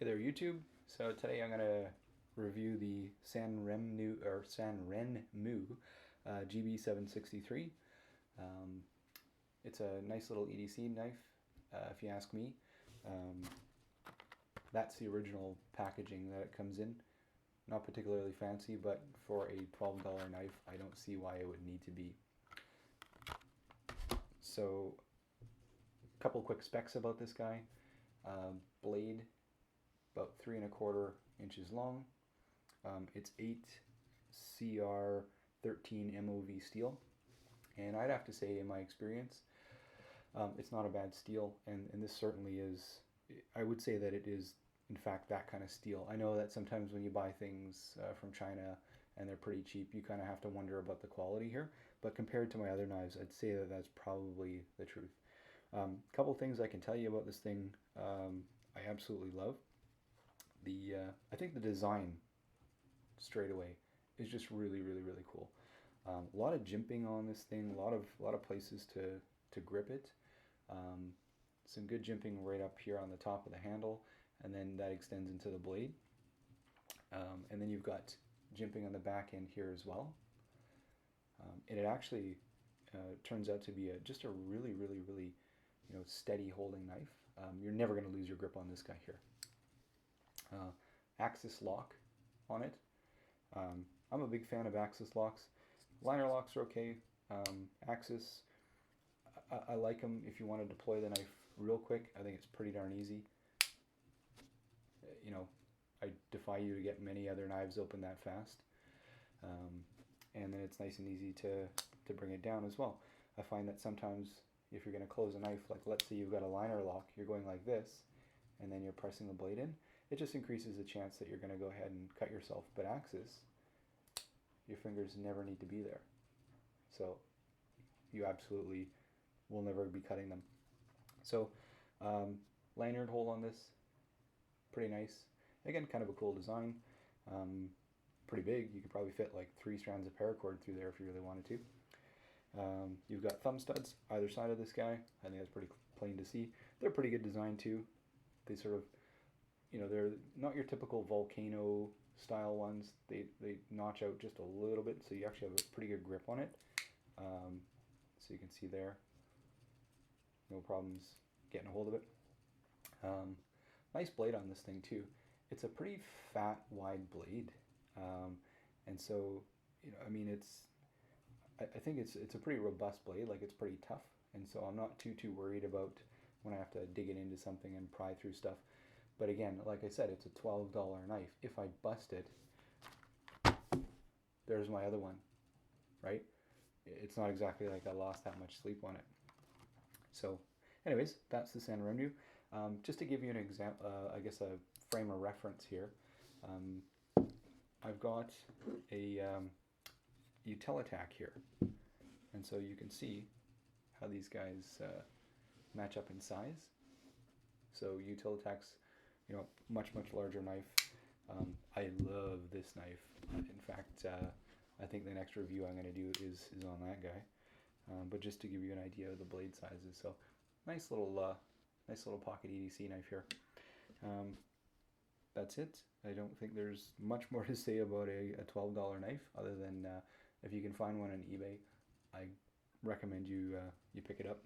Hey there, YouTube. So today I'm gonna review the Sanrenmu GB763. Um, it's a nice little EDC knife, if you ask me. Um, that's the original packaging that it comes in. Not particularly fancy, but for a $12 knife, I don't see why it would need to be. So, a couple quick specs about this guy. Blade, about 3¼ inches long. It's 8 CR13 MOV steel, and I'd have to say, in my experience, it's not a bad steel, and this certainly is. I would say that it is, in fact, that kind of steel. I know that sometimes when you buy things from China and they're pretty cheap, you kind of have to wonder about the quality here, but compared to my other knives, I'd say that that's probably the truth. Couple things I can tell you about this thing I absolutely love. I think the design straight away is just really cool. A lot of jimping on this thing, a lot of places to grip it. Some good jimping right up here on the top of the handle, and then that extends into the blade. And then you've got jimping on the back end here as well. And it actually turns out to be just a really steady holding knife. You're never going to lose your grip on this guy here. Axis lock on it. I'm a big fan of axis locks. Liner locks are okay. Axis, I like them if you want to deploy the knife real quick. I think it's pretty darn easy. You know, I defy you to get many other knives open that fast. And then it's nice and easy to bring it down as well. I find that sometimes if you're going to close a knife, like let's say you've got a liner lock, you're going like this, and then you're pressing the blade in, it just increases the chance that you're going to go ahead and cut yourself. But axis, your fingers never need to be there. So you absolutely will never be cutting them. So lanyard hole on this, pretty nice. Again, kind of a cool design. Pretty big. You could probably fit like 3 strands of paracord through there if you really wanted to. You've got thumb studs either side of this guy. I think that's pretty plain to see. They're pretty good design too. They sort of, you know, they're not your typical volcano style ones. They notch out just a little bit, so you actually have a pretty good grip on it. So you can see there, no problems getting a hold of it. Nice blade on this thing too. It's a pretty fat, wide blade, and so, you know, I mean, I think it's a pretty robust blade. Like, it's pretty tough, and so I'm not too worried about when I have to dig it into something and pry through stuff. But again, like I said, it's a $12 knife. If I bust it, there's my other one, right? It's not exactly like I lost that much sleep on it. So anyways, that's the Sanrenmu. Just to give you an example, I guess a frame of reference here, I've got a Utilitac here. And so you can see how these guys match up in size. So Utilitac's, you know, much larger knife. I love this knife. In fact, I think the next review I'm going to do is on that guy. But just to give you an idea of the blade sizes, so nice little pocket EDC knife here. That's it. I don't think there's much more to say about a $12 knife, other than if you can find one on eBay, I recommend you pick it up.